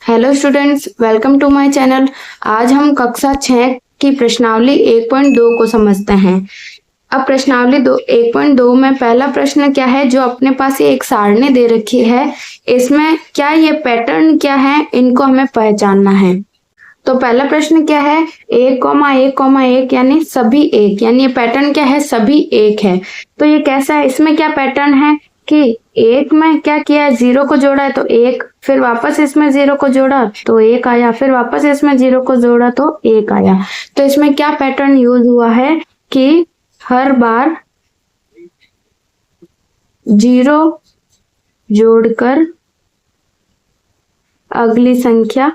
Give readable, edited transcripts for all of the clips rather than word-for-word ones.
Hello students, welcome to my channel. आज हम कक्षा 6 की प्रश्नावली 1.2 को समझते हैं। अब प्रश्नावली 1.2 में पहला प्रश्न क्या है, जो अपने पास ये एक सारणी दे रखी है, इसमें क्या ये पैटर्न क्या है, इनको हमें पहचानना है। तो पहला प्रश्न क्या है, 1,1,1 यानी सभी एक, यानी ये पैटर्न क्या है, सभी एक है। तो ये कैसा है, इसमें क्या पैटर्न है कि एक में क्या किया, 0 को जोड़ा है तो एक, फिर वापस इसमें 0 को जोड़ा तो एक आया, फिर वापस इसमें 0 को जोड़ा तो एक आया। तो इसमें क्या पैटर्न यूज हुआ है कि हर बार 0 जोड़कर अगली संख्या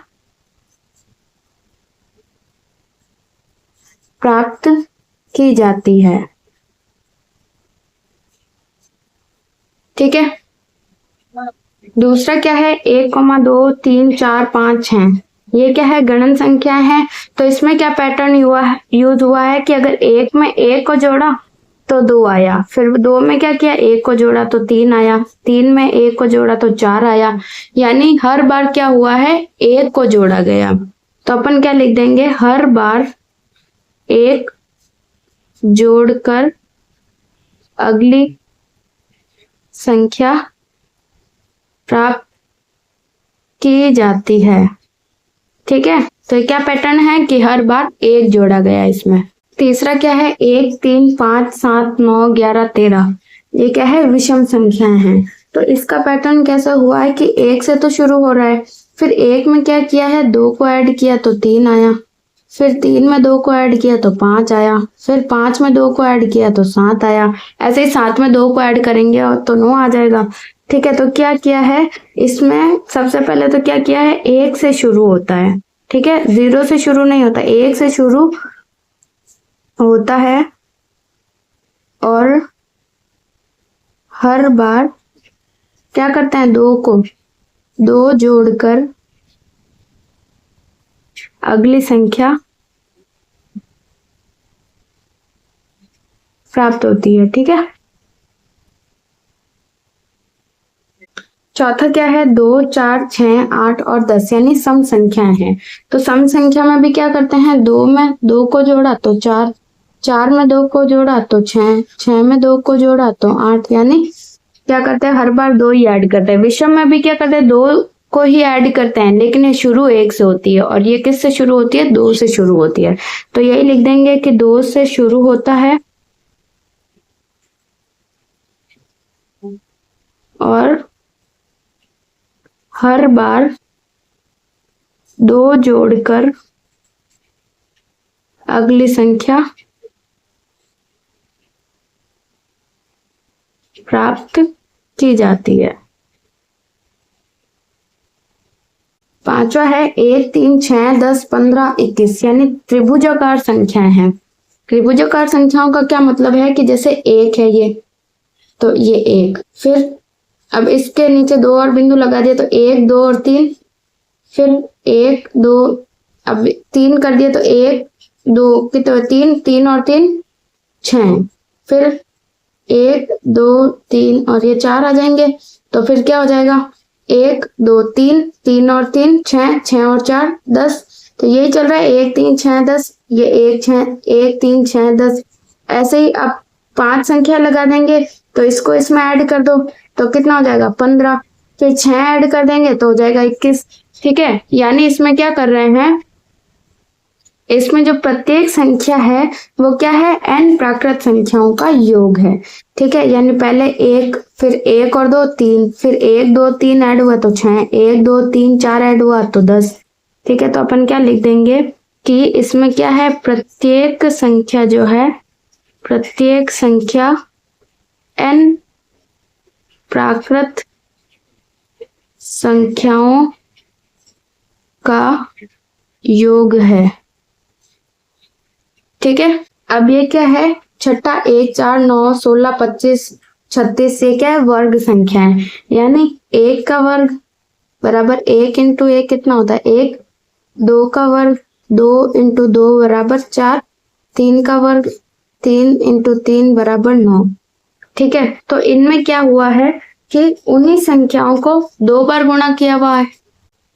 प्राप्त की जाती है। ठीक है। दूसरा क्या है, 1,2, 3, 4, 5, 6, ये क्या है, गणन संख्या है। तो इसमें क्या पैटर्न यूज हुआ है कि अगर एक में 1 को जोड़ा तो 2 आया, फिर 2 में क्या किया, 1 को जोड़ा तो 3 आया, 3 में 1 को जोड़ा तो 4 आया, यानी हर बार क्या हुआ है, 1 को जोड़ा गया। तो अपन क्या लिख देंगे, हर बार 1 जोड़कर अगली संख्या प्राप्त की जाती है। ठीक है। तो ये क्या पैटर्न है कि हर बार 1 जोड़ा गया इसमें। तीसरा क्या है, 1, 3, 5, 7, 9, 11, 13, ये क्या है, विषम संख्याएं हैं। तो इसका पैटर्न कैसा हुआ है कि 1 से तो शुरू हो रहा है, फिर 1 में क्या किया है, 2 को ऐड किया तो 3 आया, फिर 3 में 2 को ऐड किया तो 5 आया, फिर 5 में 2 को ऐड किया तो 7 आया, ऐसे ही 7 में 2 को ऐड करेंगे और तो 9 आ जाएगा। ठीक है। तो क्या किया है इसमें, सबसे पहले तो क्या किया है, 1 से शुरू होता है। ठीक है, 0 से शुरू नहीं होता, 1 से शुरू होता है और हर बार क्या करते हैं, 2 जोड़कर अगली संख्या प्राप्त होती है। ठीक है। चौथा क्या है, 2, 4, 6, 8 और 10 यानी सम संख्याएं हैं। तो सम संख्या में भी क्या करते हैं, 2 में 2 को जोड़ा तो 4, 4 में 2 को जोड़ा तो 6, 6 में 2 को जोड़ा तो 8, यानी क्या करते हैं, हर बार 2 ही ऐड करते हैं। विषम में भी क्या करते हैं, 2 को ही ऐड करते हैं, लेकिन ये शुरू 1 से होती है और ये किस से शुरू होती है, 2 से शुरू होती है। तो यही लिख देंगे कि 2 से शुरू होता है और हर बार 2 जोड़कर अगली संख्या प्राप्त की जाती है। पांचवा है 1, 3, 6, 10, 15, 21 यानी त्रिभुजाकार संख्याएं हैं। त्रिभुजाकार संख्याओं का क्या मतलब है कि जैसे 1 है ये, तो ये 1, फिर अब इसके नीचे 2 और बिंदु लगा दिए तो 1, 2 और 3, फिर 1, 2, अब 3 कर दिए तो 1, 2 कितने, 3, 3 और 3 6, फिर 1, 2, 3 और ये 4 आ जाएंगे। तो फिर क्या हो जाएगा, 1, 2, 3, 3 और 3 6, 6 और 4 10। तो यही चल रहा है, 1, 3, 6, 10, ये 1, 6, 1, 3, 6, 10, ऐसे ही अब 5 संख्या लगा देंगे तो इसको इसमें ऐड कर दो तो कितना हो जाएगा, 15, फिर 6 ऐड कर देंगे तो हो जाएगा 21। ठीक है। यानी इसमें क्या कर रहे हैं, इसमें जो प्रत्येक संख्या है वो क्या है, n प्राकृत संख्याओं का योग है। ठीक है। यानी पहले 1, फिर 1 और 2 3, फिर 1, 2, 3 ऐड हुआ तो 6, 1, 2, 3, 4 ऐड हुआ तो 10। ठीक है। तो अपन क्या लिख देंगे कि इसमें क्या है, प्रत्येक संख्या जो है, प्रत्येक संख्या n प्राकृत संख्याओं का योग है। ठीक है। अब ये क्या है, छठा 1, 4, 9, 16, 25, 36, ये क्या है, वर्ग संख्या है। यानी 1 का वर्ग बराबर 1 इंटू 1 कितना होता है, 1, 2 का वर्ग 2 इंटू 2 बराबर 4, 3 का वर्ग 3 इंटू 3 बराबर 9। ठीक है। तो इनमें क्या हुआ है कि उन्हीं संख्याओं को 2 बार गुणा किया हुआ है।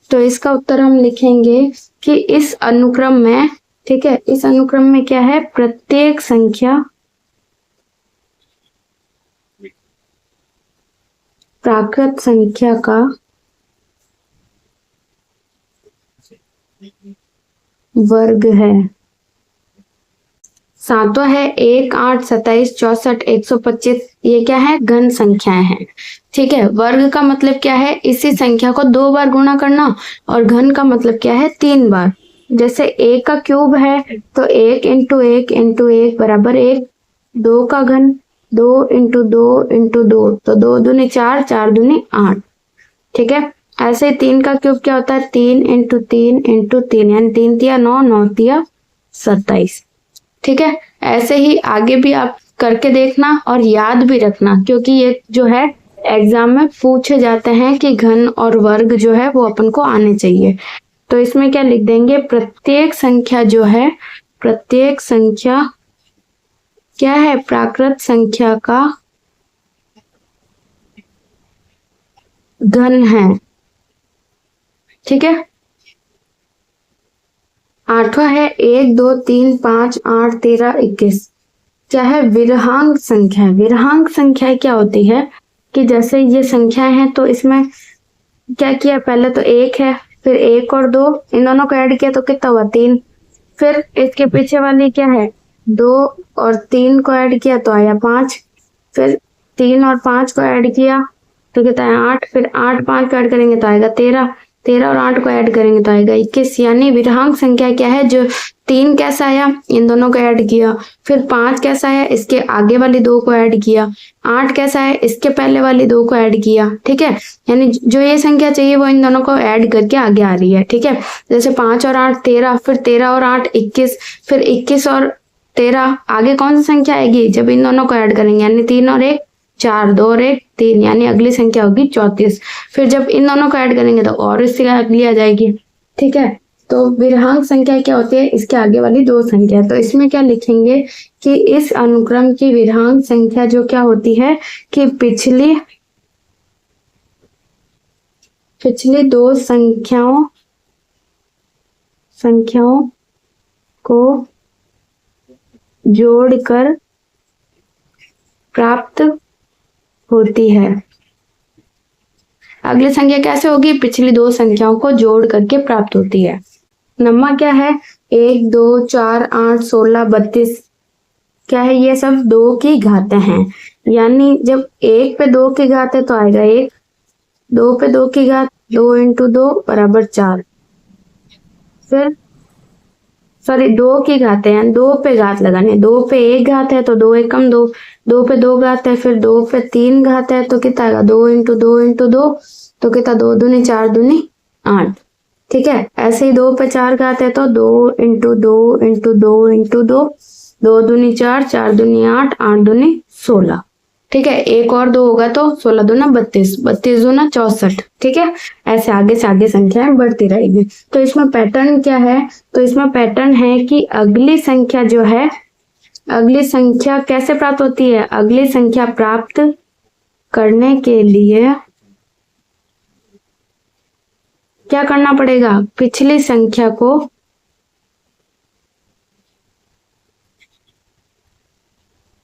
तो इसका उत्तर हम लिखेंगे कि इस अनुक्रम में, ठीक है, इस अनुक्रम में क्या है, प्रत्येक संख्या प्राकृत संख्या का वर्ग है। सातवां है 1, 8, 27, 64, 125, ये क्या है, घन संख्याएं हैं। ठीक है, वर्ग का मतलब क्या है, इसी संख्या को 2 बार गुणा करना, और घन का मतलब क्या है, 3 बार। जैसे 1 का क्यूब है तो 1 इंटू 1 इंटू 1 बराबर 1, 2 का घन 2 इंटू 2 इंटू 2, तो 2 दूनी 4, 4 दूनी 8। ठीक है, ऐसे 3 का क्यूब क्या होता है, 3 इंटू 3 इंटू 3, यानी 3 तिया 9, 9 तिया 27। ठीक है, ऐसे ही आगे भी आप करके देखना और याद भी रखना, क्योंकि ये जो है एग्जाम में पूछे जाते हैं कि घन और वर्ग जो है वो अपन को आने चाहिए। तो इसमें क्या लिख देंगे, प्रत्येक संख्या जो है, प्रत्येक संख्या क्या है, प्राकृत संख्या का घन है। ठीक है, 8वां है 1, 2, 3, 5, 8, 13, 21, क्या है, विरहांक संख्या। विरहांक संख्या क्या होती है कि जैसे ये संख्याएं हैं तो इसमें क्या किया, पहले तो 1 है, फिर 1 और 2, इन दोनों को ऐड किया तो कितना हुआ, 3। फिर इसके पीछे वाली क्या है, 2 और 3 को ऐड किया तो आया 5। फिर 3 और 5 को ऐड किया तो कितना है, 8। फिर 8 5 को ऐड करेंगे तो आएगा 13। 13 और 8 को ऐड करेंगे तो आएगा 21। यानी विरहांक संख्या क्या है, जो 3 कैसा आया, इन दोनों को ऐड किया, फिर 5 कैसा आया, इसके आगे वाली 2 को ऐड किया, 8 कैसा है, इसके पहले वाली 2 को ऐड किया। ठीक है, यानी जो ये संख्या चाहिए वो इन दोनों को ऐड करके आगे आ रही है। ठीक है, जैसे 5 और 8 13, फिर 13 और 8 21, फिर 21 और 13, आगे कौन सी संख्या आएगी, जब इन दोनों को ऐड करेंगे, यानी 3 और 1 4, 2 और 1 3, यानी अगली संख्या होगी 34। फिर जब इन दोनों को ऐड करेंगे तो और इससे अगली आ जाएगी। ठीक है, तो विरहांक संख्या क्या होती है, इसके आगे वाली 2 संख्या। तो इसमें क्या लिखेंगे कि इस अनुक्रम की विरहांक संख्या जो क्या होती है कि पिछली 2 संख्याओं को जोड़कर प्राप्त होती है। अगली संख्या कैसे होगी, पिछली 2 संख्याओं को जोड़ करके प्राप्त होती है। नंबर क्या है, 1, 2, 4, 8, 16, 32, क्या है, ये सब 2 की घातें हैं। यानी जब 1 पे 2 की घात है तो आएगा 1, 2 पे 2 की घात 2 इंटू 2 बराबर 4। फिर सॉरी 2 की घात है, यानी 2 पे घात लगानी है। 2 पे 1 घात है तो 2 एकम 2, 2 पे 2 घात है, फिर 2 पे 3 घात है तो कितना आएगा, 2 इंटू 2 इंटू 2, तो कितना, 2 दूनी 4 दूनी 8। ठीक है, ऐसे ही 2 पे 4 घात है तो 2 इंटू 2 इंटू 2 इंटू 2, 2 दूनी 4, 4 दूनी 8, 8 दूनी 16। ठीक है, 1 और 2 होगा तो 16 दूना 32, 32 दूना 64। ठीक है, ऐसे आगे से आगे संख्याएं बढ़ती रहेगी। तो इसमें पैटर्न क्या है, तो इसमें पैटर्न है कि अगली संख्या जो है, अगली संख्या कैसे प्राप्त होती है, अगली संख्या प्राप्त करने के लिए क्या करना पड़ेगा, पिछली संख्या को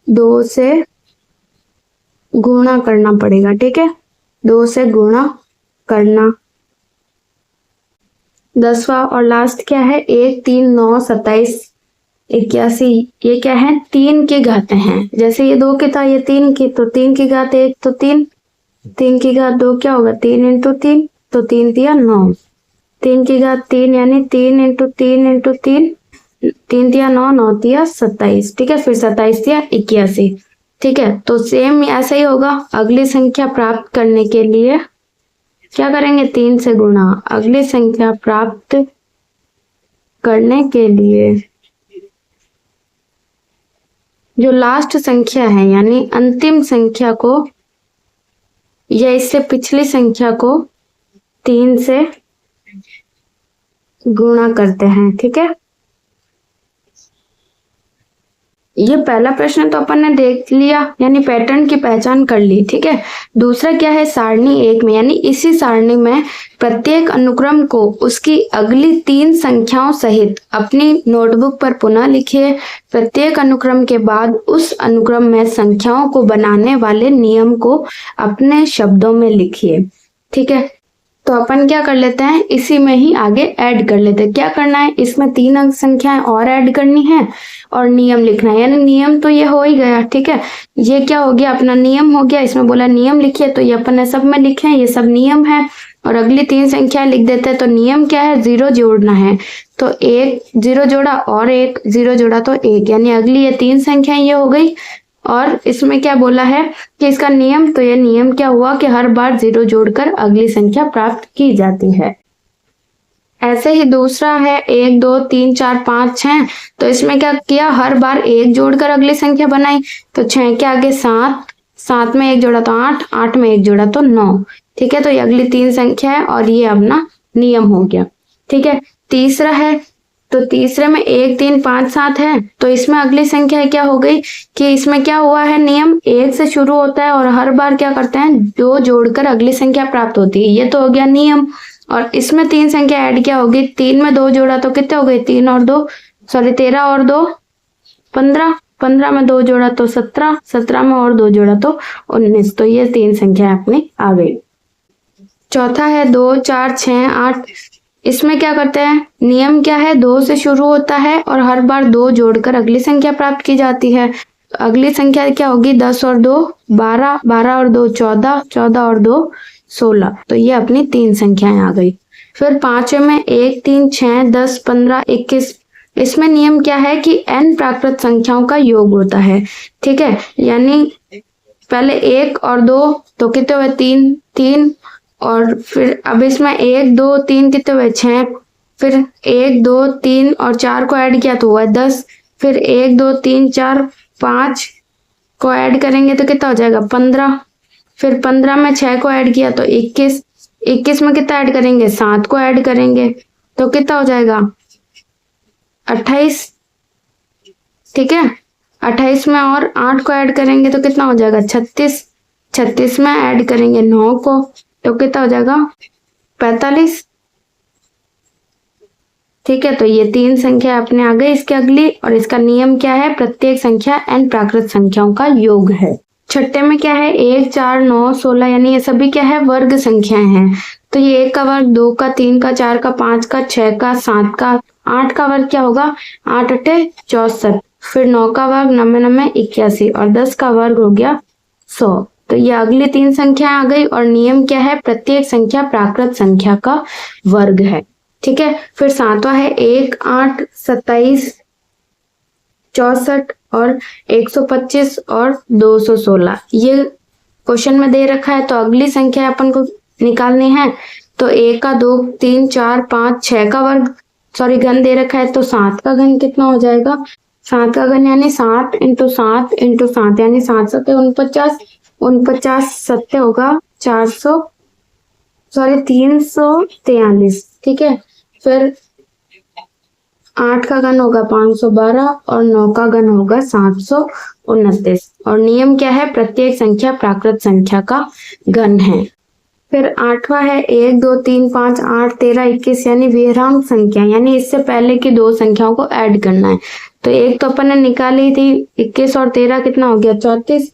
दो से गुणा करना पड़ेगा। ठीक है, 2 से गुणा करना। 10वां और लास्ट क्या है, 1, 3, 9, 27, 81, ये क्या है, 3 की घातें हैं। जैसे ये 2 की था, ये 3 की, तो 3 की घात 1 तो 3, 3 की घात 2 क्या होगा, 3 इंटू 3, तो 3 तिया 9, 3 की घात 3 यानी 3 इंटू 3 इंटू 3, 3 तिया 9, 9 तिया 27। ठीक है, फिर 27 तिया 81। ठीक है, तो सेम ऐसा ही होगा, अगली संख्या प्राप्त करने के लिए क्या करेंगे, 3 से गुणा। अगली संख्या प्राप्त करने के लिए जो लास्ट संख्या है, यानी अंतिम संख्या को या इससे पिछली संख्या को 3 से गुणा करते हैं। ठीक है, ये पहला प्रश्न तो अपन ने देख लिया, यानी पैटर्न की पहचान कर ली, ठीक है। दूसरा क्या है, सारणी एक में, यानी इसी सारणी में प्रत्येक अनुक्रम को उसकी अगली 3 संख्याओं सहित अपनी नोटबुक पर पुनः लिखिए। प्रत्येक अनुक्रम के बाद उस अनुक्रम में संख्याओं को बनाने वाले नियम को अपने शब्दों में लिखिए, ठीक है। तो अपन क्या कर लेते हैं, इसी में ही आगे ऐड कर लेते हैं। क्या करना है, इसमें 3 अंक संख्याएं और ऐड करनी है और नियम लिखना है, यानी नियम तो ये हो ही गया, ठीक है। ये क्या हो गया, अपना नियम हो गया। इसमें बोला नियम लिखिए, तो ये अपन ने सब में लिखे हैं, ये सब नियम है। और अगली 3 संख्या लिख देते हैं। तो नियम क्या है, 0 जोड़ना है। तो 1 0 जोड़ा और 1 0 जोड़ा तो 1, यानी अगली ये 3 संख्याएं ये हो गई। और इसमें क्या बोला है कि इसका नियम, तो ये नियम क्या हुआ कि हर बार 0 जोड़कर अगली संख्या प्राप्त की जाती है। ऐसे ही दूसरा है 1 2 3 4 5 6। तो इसमें क्या किया, हर बार 1 जोड़कर अगली संख्या बनाई। तो 6 के आगे 7, 7 में 1 जोड़ा तो 8, 8 में 1 जोड़ा तो 9, ठीक है। तो ये अगली 3 संख्या है और ये अपना नियम हो गया, ठीक है। तीसरा है, तो तीसरे में 1 3 5 7 है। तो इसमें अगली संख्या क्या हो गई कि इसमें क्या हुआ है, नियम 1 से शुरू होता है और हर बार क्या करते हैं, 2 जोड़कर अगली संख्या प्राप्त होती है, ये तो हो गया नियम। और इसमें 3 संख्या ऐड क्या होगी, 3 में 2 जोड़ा तो कितने हो गए, 3 और 2 सॉरी 13 और 2 15, 15 में 2 जोड़ा तो 17, 17 में और 2 जोड़ा तो 19। तो ये 3 संख्या अपनी आ गई। चौथा है 2 4 6 8। इसमें क्या करते हैं, नियम क्या है, 2 से शुरू होता है और हर बार 2 जोड़कर अगली संख्या प्राप्त की जाती है। अगली संख्या क्या होगी, 10 और 2 12, 12 और 2 14, 14 और 2 16। तो ये अपनी 3 संख्याएं आ गई। फिर पांचवे में 1 3 6 10 15 21। इसमें नियम क्या है कि n प्राकृत संख्याओं का योग होता है, ठीक है। यानी पहले 1 और 2 तो कितने हुए, 3 3। और फिर अब इसमें 1 2 3 कितने हुए, 6। फिर 1 2 3 और 4 को ऐड किया तो हुआ 10। फिर 1 2 3 4 5 को ऐड करेंगे तो कितना हो जाएगा, 15। फिर 15 में 6 को ऐड किया तो 21। 21 में कितना ऐड करेंगे, 7 को ऐड करेंगे तो कितना हो जाएगा, 28, ठीक है। 28 में और 8 को ऐड करेंगे तो कितना हो जाएगा, 36। 36 में ऐड करेंगे 9 को तो कितना हो जाएगा, 45, ठीक है। तो ये 3 संख्या अपने आ गई इसके अगली। और इसका नियम क्या है, प्रत्येक संख्या n प्राकृत संख्याओं का योग है। छठे में क्या है, 1 4 9 16, यानी ये सभी क्या है, वर्ग संख्याएं हैं। तो ये 1 का वर्ग, 2 का, 3 का, 4 का, 5 का, 6 का, 7 का, 8 का वर्ग क्या होगा, 8 8 64। फिर 9 का वर्ग 9 9 81 और 10 का वर्ग हो गया 100। तो ये अगली 3 संख्या आ गई। और नियम क्या है, प्रत्येक संख्या प्राकृत संख्या का वर्ग है, ठीक है। फिर 7वां है 1 8 27 64 और 125 और 216। ये क्वेश्चन में दे रखा है, तो अगली संख्या अपन को निकालनी है। तो 1 का 2 3 4 5 6 का वर्ग सॉरी घन दे रखा है, तो 7 का घन कितना हो जाएगा, 7 का घन यानी 7 × 7 × 7 यानी 7 7 49, 49 7 होगा 400 सॉरी 343, ठीक है। फिर 8 का घन होगा 512 और 9 का घन होगा 729। और नियम क्या है, प्रत्येक संख्या प्राकृत संख्या का घन है। फिर 8वां है 1 2 3 5 8 13 21, यानी विराम संख्या, यानी इससे पहले की 2 संख्याओं को ऐड करना है। तो एक तो अपन ने निकाली थी, 21 और 13 कितना हो गया, 34।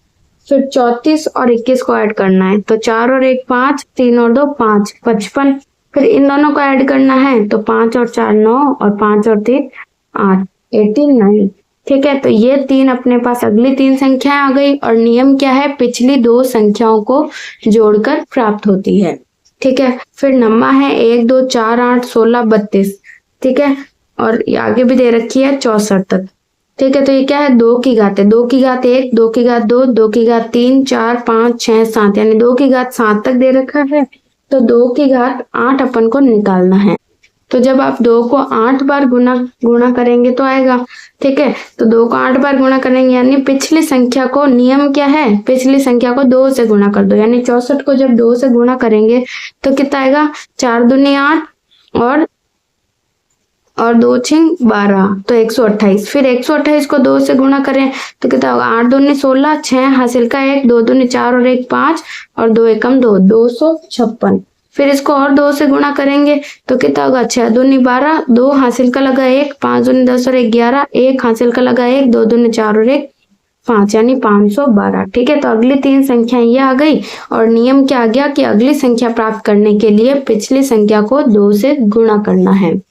फिर 34 और 21 को ऐड करना है, तो 4 और 1 5, 3 और 2 5 55। फिर इन दोनों को ऐड करना है, तो 5 और 4 9 और 5 और 3 8 89, ठीक है। तो ये 3 अपने पास अगली 3 संख्याएं आ गई। और नियम क्या है, पिछली 2 संख्याओं को जोड़कर प्राप्त होती है, ठीक है। फिर नम्मा है 1 2 4 8 16 32, ठीक है। और आगे भी दे रखी है 64 तक, ठीक है। तो ये क्या है, 2 की घात है, 2 की घात 1, 2 की घात 2, 2 की घात 3 4 5 6 7, यानी 2 की घात 7 तक दे रखा है। तो 2 की घात 8 अपन को निकालना है। तो जब आप 2 को 8 बार गुणा करेंगे तो आएगा, ठीक है। तो 2 को 8 बार गुणा करेंगे, यानी पिछली संख्या को, नियम क्या है, पिछली संख्या को 2 से गुणा कर दो, यानी 64 को जब 2 से गुणा करेंगे तो कितना आएगा, 4 दूनी 8 और और 2 6 12 तो 128। फिर 128 को 2 से गुणा करें तो कितना होगा, 8 दूनी 16, 6 हासिल का 1, 2 दूनी 4 और 1 5 और 2 एकम 2, 256। फिर इसको और 2 से गुणा करेंगे तो कितना होगा, 6 दूनी 12, 2 हासिल का लगा 1, 5 दूनी 10 और 1 11, 1 हासिल का लगा 1, 2 दूनी 4 और 1 5 यानी 512। ठीक है, तो अगली 3 संख्या ये आ गई और नियम क्या आ गया कि अगली संख्या प्राप्त करने के लिए पिछली संख्या को 2 से गुणा करना है।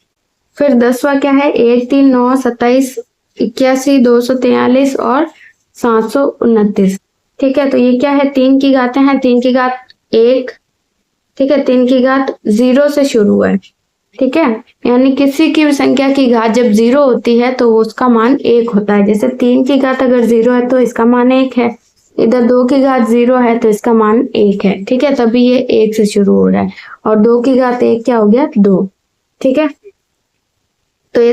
फिर 10वां क्या है, 1 3 9 27 81 243 और 729। ठीक है, तो ये क्या है, 3 की घातें हैं, 3 की घात 1, ठीक है, 3 की घात 0 से शुरू है। ठीक है, यानी किसी की भी संख्या की घात जब 0 होती है तो उसका मान 1 होता है। जैसे 3 की घात अगर 0 है तो इसका मान 1 है, इधर 2 की घात 0 है तो इसका मान 1 है। ठीक है, तभी ये 1 से शुरू हो रहा है और 2 की घात 1 क्या हो गया, 2। ठीक है, तो ये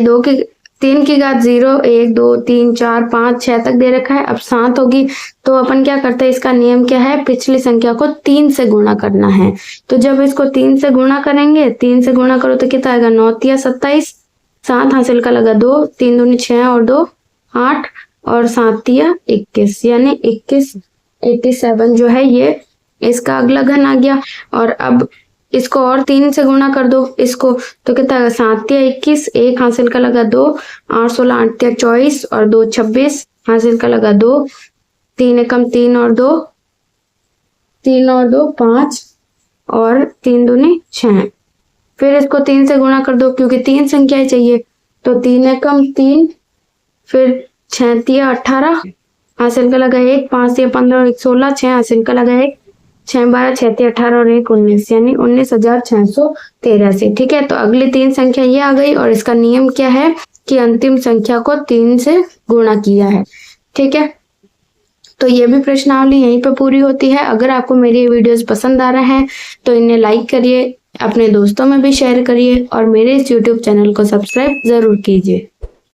3 की घात 0 1 2 3 4 5 6 तक दे रखा है। अब 7 होगी तो अपन क्या करते हैं, इसका नियम क्या है, पिछली संख्या को 3 से गुणा करना है। तो जब इसको 3 से गुणा करेंगे, 3 से गुणा करो तो कितना आएगा, 9 तिया 27, 7 हासिल का लगा 2, 3 दूनी 6 और 2 8 और 7 तिया 21 यानी 21 87 जो है ये इसका अगला घन आ गया। और अब इसको और 3 से गुणा कर दो इसको तो कितना आएगा, 7 तिया 21, 1 हासिल का लगा 2, 8 16 8 तिया 24 और 2 26 हासिल का लगा 2, 3 एकम 3 और 2 5 और 3 दूनी 6। फिर इसको 3 से गुणा कर दो क्योंकि 3 संख्याएं चाहिए, तो 3 एकम 3, फिर 6 तिया 18 हासिल का लगा 1, 5 तिया 15 और 1 16, 6 हासिल का लगा 1, 6 12 6 तिया 18 और 1 19 यानी 19,683। ठीक है, तो अगली 3 संख्या ये आ गई और इसका नियम क्या है कि अंतिम संख्या को 3 से गुणा किया है। ठीक है, तो ये भी प्रश्नावली यहीं पर पूरी होती है। अगर आपको मेरी ये वीडियोस पसंद आ रहे हैं तो इन्हें लाइक करिए, अपने दोस्तों में भी शेयर करिए और मेरे इस यूट्यूब चैनल को सब्सक्राइब जरूर कीजिए।